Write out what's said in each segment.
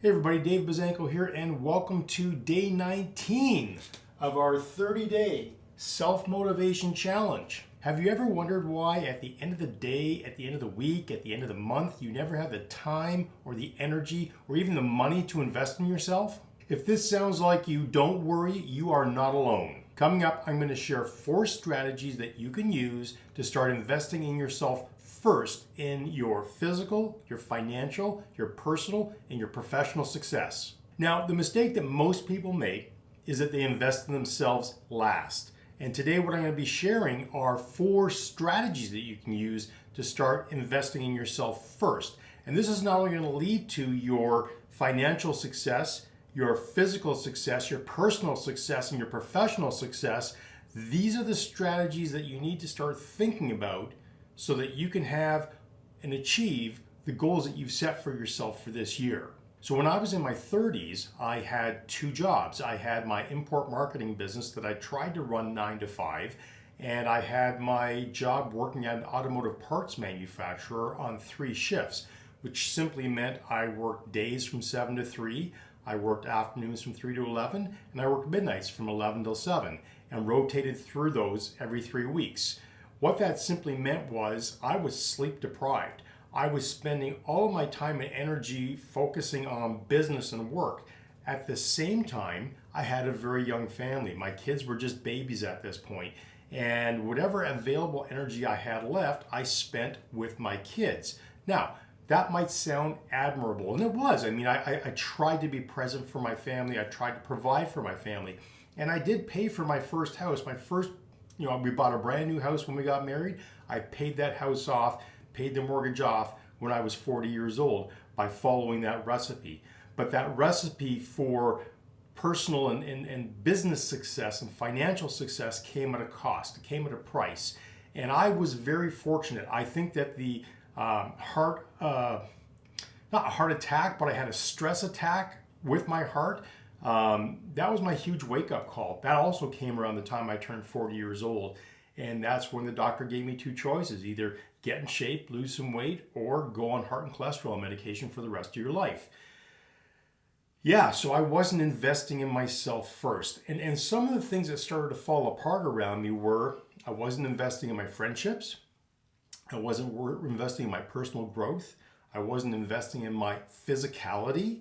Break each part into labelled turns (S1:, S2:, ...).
S1: Hey everybody, Dave Bazanko here, and welcome to day 19 of our 30-day self-motivation challenge. Have you ever wondered why at the end of the day, at the end of the week, at the end of the month, you never have the time or the energy or even the money to invest in yourself? If this sounds like you, don't worry, you are not alone. Coming up, I'm going to share 4 strategies that you can use to start investing in yourself first in your physical, your financial, your personal, and your professional success. Now, the mistake that most people make is that they invest in themselves last. And today what I'm going to be sharing are 4 strategies that you can use to start investing in yourself first. And this is not only going to lead to your financial success, your physical success, your personal success, and your professional success. These are the strategies that you need to start thinking about so that you can have and achieve the goals that you've set for yourself for this year. So when I was in my 30s, I had 2 jobs. I had my import marketing business that I tried to run 9 to 5, and I had my job working at an automotive parts manufacturer on 3 shifts, which simply meant I worked days from 7 to 3, I worked afternoons from 3 to 11, and I worked midnights from 11 till 7, and rotated through those every 3 weeks. What that simply meant was I was sleep deprived. I was spending all of my time and energy focusing on business and work. At the same time, I had a very young family. My kids were just babies at this point, and whatever available energy I had left, I spent with my kids. Now, that might sound admirable, and it was. I mean, I tried to be present for my family. I tried to provide for my family, and I did pay for my first house. We bought a brand new house when we got married. I paid that house off, paid the mortgage off when I was 40 years old by following that recipe. But that recipe for personal and business success and financial success came at a cost, it came at a price. And I was very fortunate. I think that the not a heart attack, but I had a stress attack with my heart. That was my huge wake-up call. That also came around the time I turned 40 years old. And that's when the doctor gave me 2 choices: either get in shape, lose some weight, or go on heart and cholesterol medication for the rest of your life. Yeah, so I wasn't investing in myself first. And some of the things that started to fall apart around me were I wasn't investing in my friendships. I wasn't investing in my personal growth. I wasn't investing in my physicality.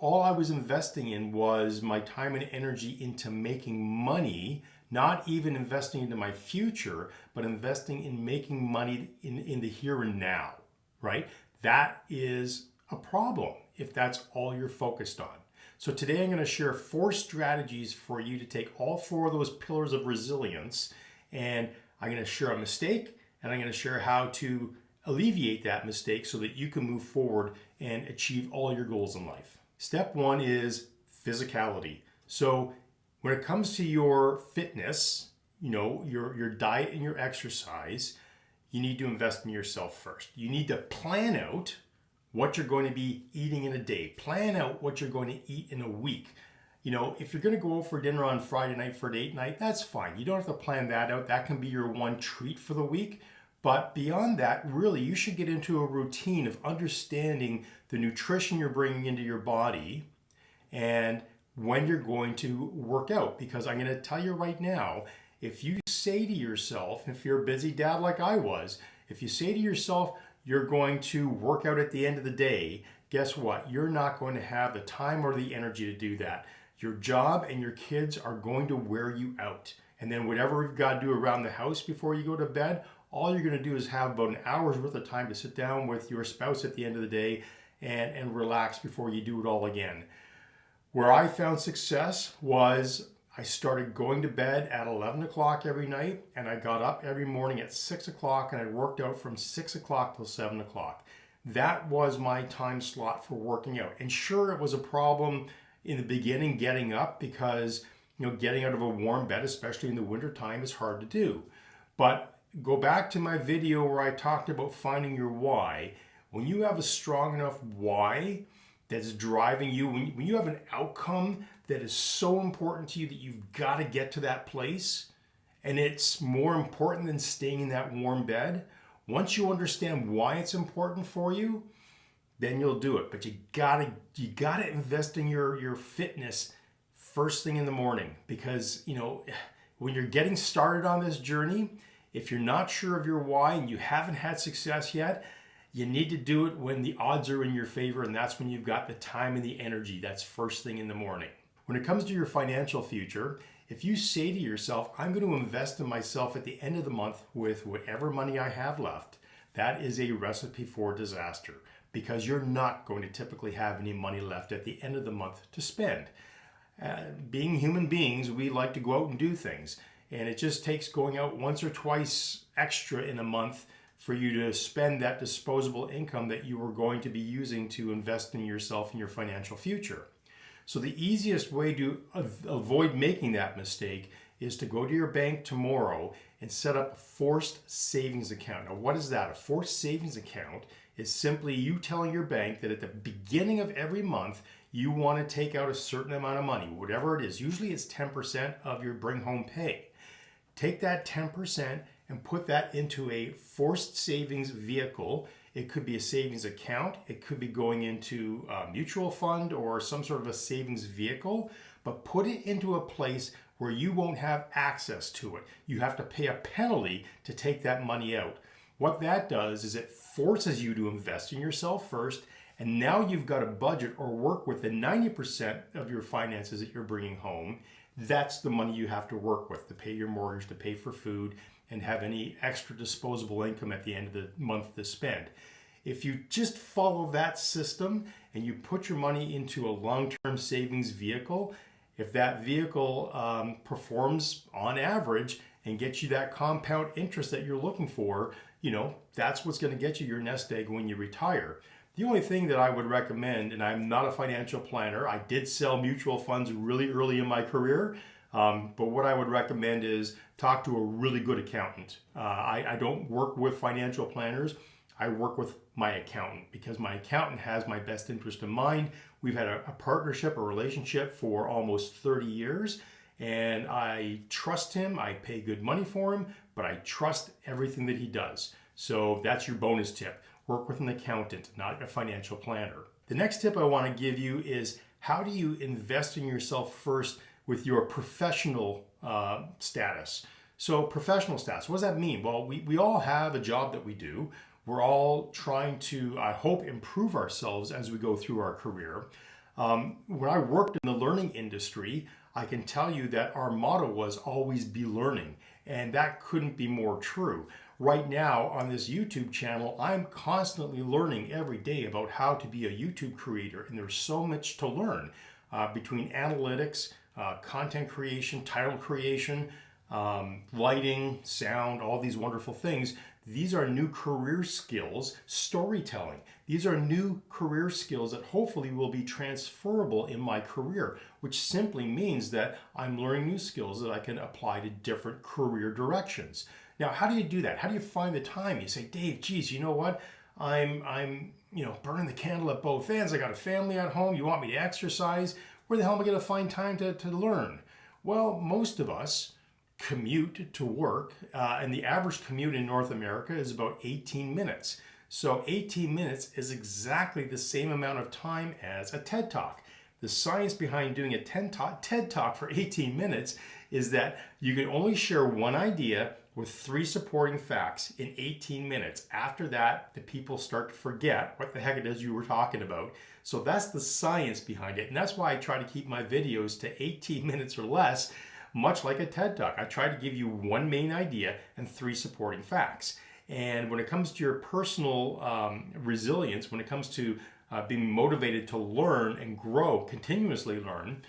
S1: All I was investing in was my time and energy into making money, not even investing into my future, but investing in making money in the here and now, right? That is a problem if that's all you're focused on. So today I'm going to share 4 strategies for you to take all 4 of those pillars of resilience, and I'm going to share a mistake, and I'm going to share how to alleviate that mistake so that you can move forward and achieve all your goals in life. Step 1 is physicality. So when it comes to your fitness, your diet and your exercise, you need to invest in yourself first. You need to plan out what you're going to be eating in a day. Plan out what you're going to eat in a week. If you're going to go out for dinner on Friday night for date night, that's fine. You don't have to plan that out. That can be your one treat for the week. But beyond that, really, you should get into a routine of understanding the nutrition you're bringing into your body and when you're going to work out. Because I'm going to tell you right now, if you say to yourself, if you're a busy dad like I was, if you say to yourself, you're going to work out at the end of the day, guess what? You're not going to have the time or the energy to do that. Your job and your kids are going to wear you out. And then whatever you've got to do around the house before you go to bed, all you're going to do is have about an hour's worth of time to sit down with your spouse at the end of the day and relax before you do it all again. Where I found success was I started going to bed at 11 o'clock every night, and I got up every morning at 6 o'clock, and I worked out from 6 o'clock till 7 o'clock. That was my time slot for working out. And sure, it was a problem in the beginning getting up because getting out of a warm bed, especially in the wintertime, is hard to do. But go back to my video where I talked about finding your why. When you have a strong enough why that's driving you, when you have an outcome that is so important to you that you've got to get to that place, and it's more important than staying in that warm bed, once you understand why it's important for you, then you'll do it. But you gotta invest in your fitness first thing in the morning, because when you're getting started on this journey, if you're not sure of your why and you haven't had success yet, you need to do it when the odds are in your favor, and that's when you've got the time and the energy. That's first thing in the morning. When it comes to your financial future, if you say to yourself, I'm going to invest in myself at the end of the month with whatever money I have left, that is a recipe for disaster, because you're not going to typically have any money left at the end of the month to spend. Being human beings, we like to go out and do things, and it just takes going out once or twice extra in a month for you to spend that disposable income that you were going to be using to invest in yourself and your financial future. So the easiest way to avoid making that mistake is to go to your bank tomorrow and set up a forced savings account. Now, what is that? A forced savings account is simply you telling your bank that at the beginning of every month, you want to take out a certain amount of money, whatever it is. Usually it's 10% of your bring home pay. Take that 10% and put that into a forced savings vehicle. It could be a savings account. It could be going into a mutual fund or some sort of a savings vehicle, but put it into a place where you won't have access to it. You have to pay a penalty to take that money out. What that does is it forces you to invest in yourself first, and now you've got a budget or work with the 90% of your finances that you're bringing home. That's the money you have to work with to pay your mortgage, to pay for food, and have any extra disposable income at the end of the month to spend. If you just follow that system and you put your money into a long-term savings vehicle, if that vehicle performs on average and gets you that compound interest that you're looking for, that's what's going to get you your nest egg when you retire. The only thing that I would recommend, and I'm not a financial planner, I did sell mutual funds really early in my career, but what I would recommend is talk to a really good accountant. I don't work with financial planners. I work with my accountant, because my accountant has my best interest in mind. We've had a partnership, a relationship for almost 30 years, and I trust him. I pay good money for him, but I trust everything that he does. So that's your bonus tip. Work with an accountant, not a financial planner. The next tip I want to give you is, how do you invest in yourself first with your professional status? So professional status, what does that mean? Well, we all have a job that we do. We're all trying to, I hope, improve ourselves as we go through our career. When I worked in the learning industry, I can tell you that our motto was always be learning, and that couldn't be more true. Right now on this YouTube channel, I'm constantly learning every day about how to be a YouTube creator, and there's so much to learn between analytics, content creation, title creation, lighting, sound, all these wonderful things. These are new career skills. Storytelling. These are new career skills that hopefully will be transferable in my career, which simply means that I'm learning new skills that I can apply to different career directions. Now, how do you do that? How do you find the time? You say, Dave, geez, you know what? I'm burning the candle at both ends. I got a family at home. You want me to exercise? Where the hell am I going to find time to learn? Well, most of us commute to work, and the average commute in North America is about 18 minutes. So 18 minutes is exactly the same amount of time as a TED Talk. The science behind doing a TED Talk for 18 minutes is that you can only share one idea with 3 supporting facts in 18 minutes. After that, the people start to forget what the heck it is you were talking about. So that's the science behind it. And that's why I try to keep my videos to 18 minutes or less, much like a TED Talk. I try to give you one main idea and 3 supporting facts. And when it comes to your personal resilience, when it comes to being motivated to learn and grow, continuously learn,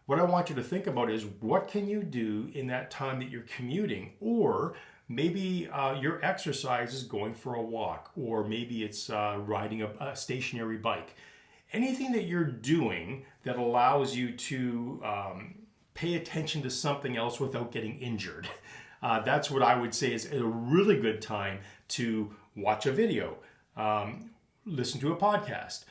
S1: what I want you to think about is, what can you do in that time that you're commuting? Or maybe your exercise is going for a walk, or maybe it's riding a stationary bike. Anything that you're doing that allows you to pay attention to something else without getting injured. That's what I would say is a really good time to watch a video, listen to a podcast,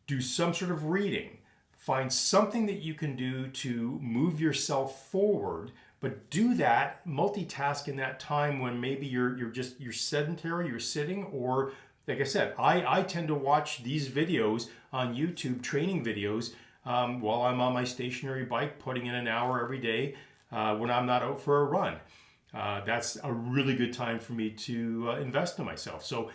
S1: do some sort of reading. Find something that you can do to move yourself forward, but do that, multitask in that time when maybe you're sedentary, you're sitting, or like I said, I tend to watch these videos on YouTube, training videos, while I'm on my stationary bike, putting in an hour every day when I'm not out for a run. That's a really good time for me to invest in myself. So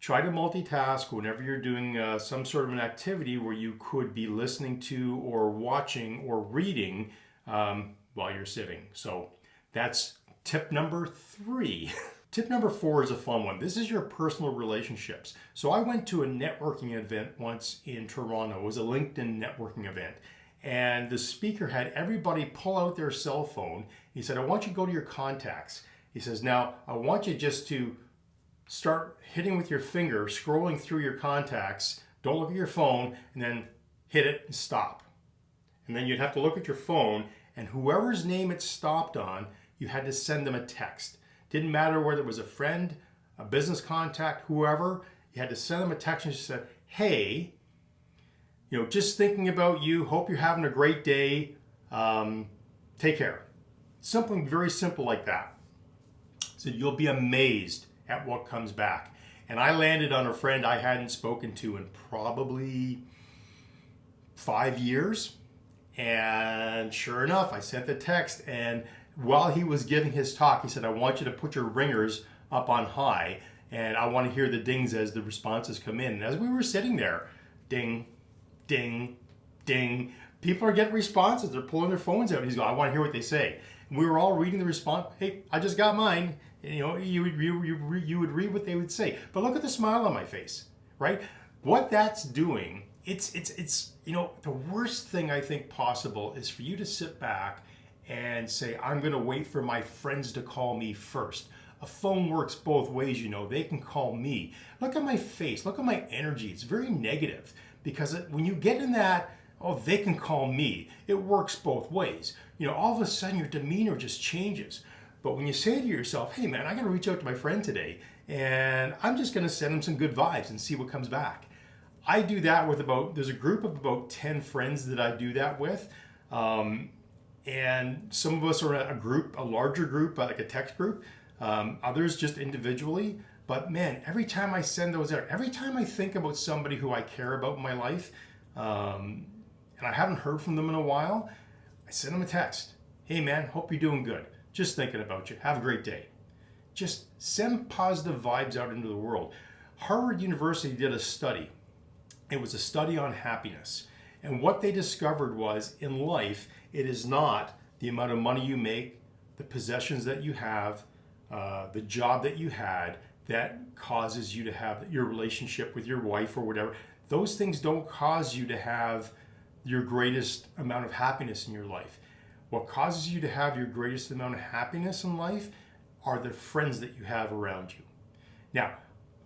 S1: try to multitask whenever you're doing some sort of an activity where you could be listening to or watching or reading while you're sitting. So that's tip number 3. Tip number 4 is a fun one. This is your personal relationships. So I went to a networking event once in Toronto. It was a LinkedIn networking event. And the speaker had everybody pull out their cell phone. He said, I want you to go to your contacts. He says, now I want you just to start hitting with your finger, scrolling through your contacts. Don't look at your phone, and then hit it and stop. And then you'd have to look at your phone, and whoever's name it stopped on, you had to send them a text. Didn't matter whether it was a friend, a business contact, whoever, you had to send them a text and just said, hey, just thinking about you, hope you're having a great day, take care. Something very simple like that. So you'll be amazed at what comes back. And I landed on a friend I hadn't spoken to in probably 5 years. And sure enough, I sent the text, and while he was giving his talk, he said, I want you to put your ringers up on high, and I want to hear the dings as the responses come in. And as we were sitting there, ding, ding, ding, people are getting responses. They're pulling their phones out. And he's going, I want to hear what they say. And we were all reading the response. Hey, I just got mine. You would read what they would say. But look at the smile on my face, right? What that's doing, it's the worst thing I think possible is for you to sit back and say, I'm going to wait for my friends to call me first. A phone works both ways, they can call me. Look at my face, look at my energy. It's very negative because when you get in that, oh, they can call me, it works both ways. All of a sudden your demeanor just changes. But when you say to yourself, hey man, I'm going to reach out to my friend today and I'm just going to send him some good vibes and see what comes back. I do that with there's a group of about 10 friends that I do that with. And some of us are a larger group, like a text group, others just individually. But man, every time I send those out, every time I think about somebody who I care about in my life, and I haven't heard from them in a while, I send them a text. Hey man, hope you're doing good. Just thinking about you. Have a great day. Just send positive vibes out into the world. Harvard University did a study. It was a study on happiness. And what they discovered was in life, it is not the amount of money you make, the possessions that you have, the job that you had that causes you to have your relationship with your wife or whatever. Those things don't cause you to have your greatest amount of happiness in your life. What causes you to have your greatest amount of happiness in life are the friends that you have around you. Now,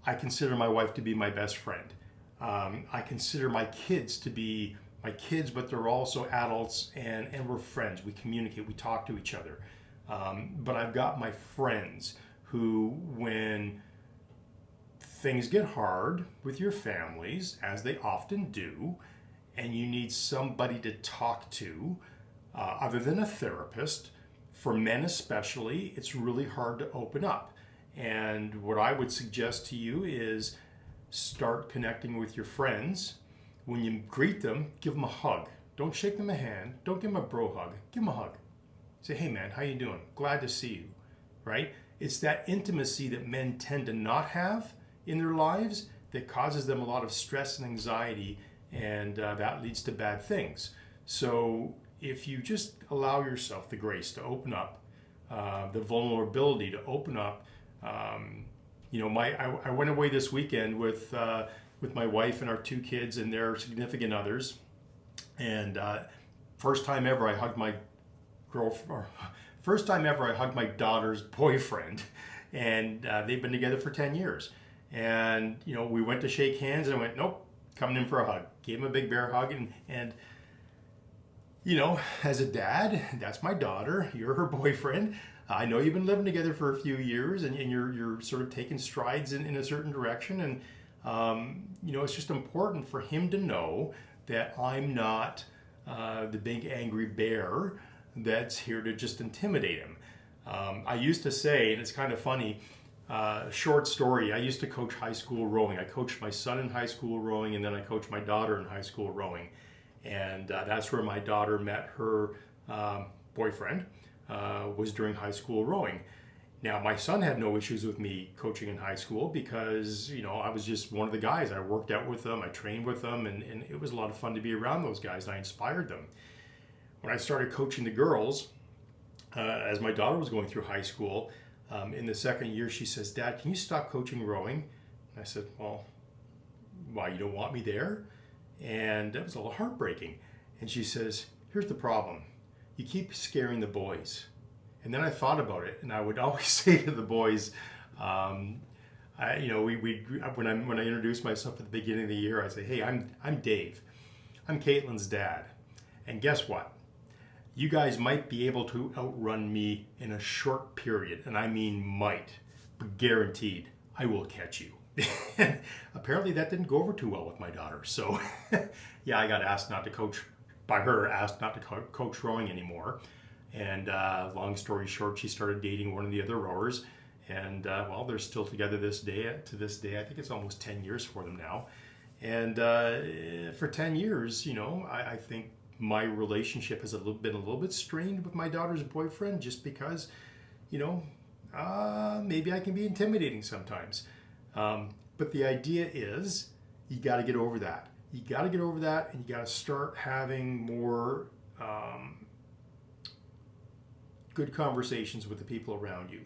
S1: I consider my wife to be my best friend. I consider my kids to be my kids, but they're also adults, and we're friends. We communicate, we talk to each other. But I've got my friends who, when things get hard with your families, as they often do, and you need somebody to talk to, other than a therapist, for men especially, it's really hard to open up. And what I would suggest to you is start connecting with your friends. When you greet them, give them a hug. Don't shake them a hand. Don't give them a bro hug. Give them a hug. Say, hey man, how you doing? Glad to see you, right? It's that intimacy that men tend to not have in their lives that causes them a lot of stress and anxiety, and that leads to bad things. So if you just allow yourself the grace to open up, the vulnerability to open up, I went away this weekend with my wife and our 2 kids and their significant others, and first time ever I hugged my daughter's boyfriend, and they've been together for 10 years. And we went to shake hands, and I went, nope, coming in for a hug. Gave him a big bear hug, and as a dad, that's my daughter, you're her boyfriend. I know you've been living together for a few years, and you're sort of taking strides in a certain direction, and it's just important for him to know that I'm not the big angry bear that's here to just intimidate him. I used to say, and it's kind of funny, Short story, I used to coach high school rowing. I coached my son in high school rowing, and then I coached my daughter in high school rowing. And that's where my daughter met her boyfriend, was during high school rowing. Now, my son had no issues with me coaching in high school because, I was just one of the guys. I worked out with them, I trained with them, and it was a lot of fun to be around those guys. I inspired them. When I started coaching the girls, as my daughter was going through high school, in the second year, she says, "Dad, can you stop coaching rowing?" And I said, "Well, why, you don't want me there?" And that was a little heartbreaking. And she says, "Here's the problem. You keep scaring the boys." And then I thought about it, and I would always say to the boys, when I introduced myself at the beginning of the year, I say, "Hey, I'm Dave. I'm Caitlin's dad. And guess what? You guys might be able to outrun me in a short period, and I mean might, but guaranteed, I will catch you." Apparently that didn't go over too well with my daughter. So yeah, I got asked not to coach coach rowing anymore. And long story short, she started dating one of the other rowers. And well, they're still together to this day. I think it's almost 10 years for them now. And for 10 years, I think my relationship has been a little bit strained with my daughter's boyfriend, just because, maybe I can be intimidating sometimes. But the idea is, you got to get over that. You got to get over that, and you got to start having more good conversations with the people around you,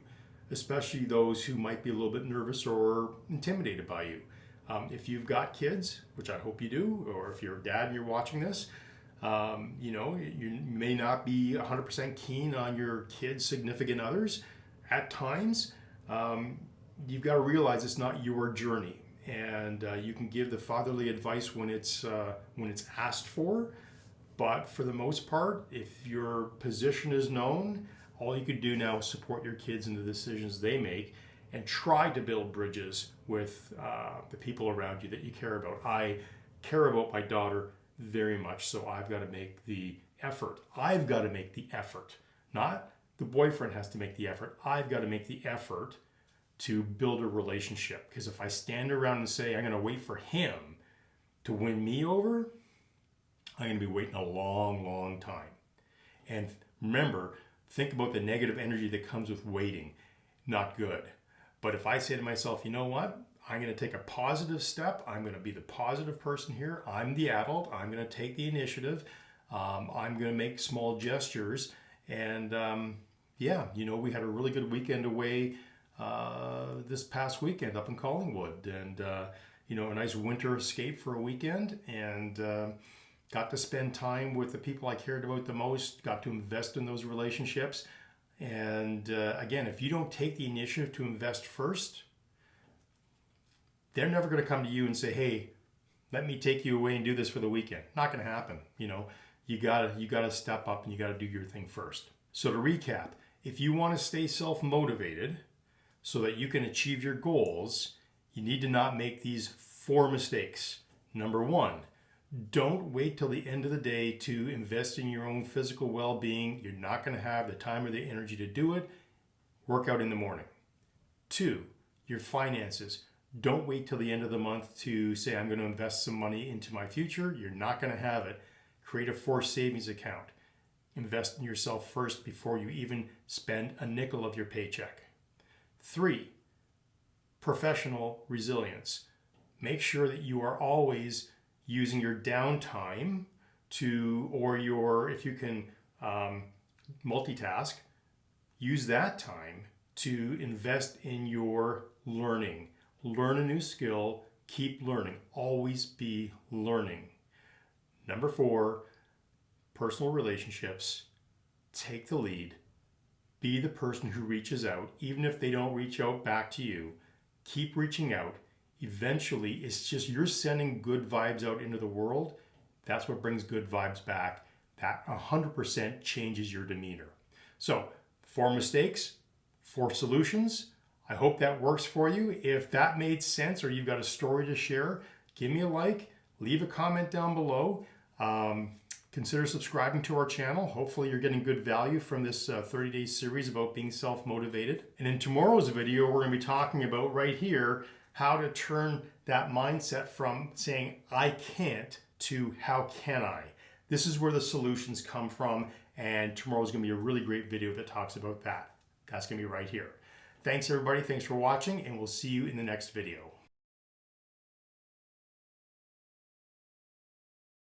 S1: especially those who might be a little bit nervous or intimidated by you. If you've got kids, which I hope you do, or if you're a dad and you're watching this, you may not be 100% keen on your kids' significant others. At times, you've got to realize it's not your journey, and you can give the fatherly advice when it's asked for. But for the most part, if your position is known, all you can do now is support your kids in the decisions they make, and try to build bridges with the people around you that you care about. I care about my daughter very much, so I've got to make the effort. I've got to make the effort. Not the boyfriend has to make the effort. I've got to make the effort to build a relationship. Because if I stand around and say I'm going to wait for him to win me over, I'm going to be waiting a long, long time. And remember, think about the negative energy that comes with waiting. Not good. But if I say to myself, you know what? I'm going to take a positive step. I'm going to be the positive person here. I'm the adult. I'm going to take the initiative. I'm going to make small gestures. And we had a really good weekend away this past weekend up in Collingwood. And, a nice winter escape for a weekend. And got to spend time with the people I cared about the most. Got to invest in those relationships. And again, if you don't take the initiative to invest first, they're never going to come to you and say, "Hey, let me take you away and do this for the weekend." Not going to happen. You gotta step up and you gotta do your thing first. So to recap, if you want to stay self-motivated so that you can achieve your goals, you need to not make these 4 mistakes. Number 1, don't wait till the end of the day to invest in your own physical well-being. You're not going to have the time or the energy to do it. Work out in the morning. 2, your finances. Don't wait till the end of the month to say, "I'm going to invest some money into my future." You're not going to have it. Create a forced savings account. Invest in yourself first before you even spend a nickel of your paycheck. 3, professional resilience. Make sure that you are always using your downtime if you can multitask, use that time to invest in your learning. Learn a new skill, keep learning, always be learning. Number 4, personal relationships. Take the lead. Be the person who reaches out, even if they don't reach out back to you. Keep reaching out. Eventually, it's just you're sending good vibes out into the world. That's what brings good vibes back. That 100% changes your demeanor. So, 4 mistakes, 4 solutions. I hope that works for you. If that made sense or you've got a story to share, give me a like, leave a comment down below. Because consider subscribing to our channel. Hopefully you're getting good value from this 30-day series about being self-motivated. And in tomorrow's video, we're going to be talking about right here how to turn that mindset from saying I can't to how can I. This is where the solutions come from, and tomorrow's going to be a really great video that talks about that. That's going to be right here. Thanks everybody, thanks for watching, and we'll see you in the next video.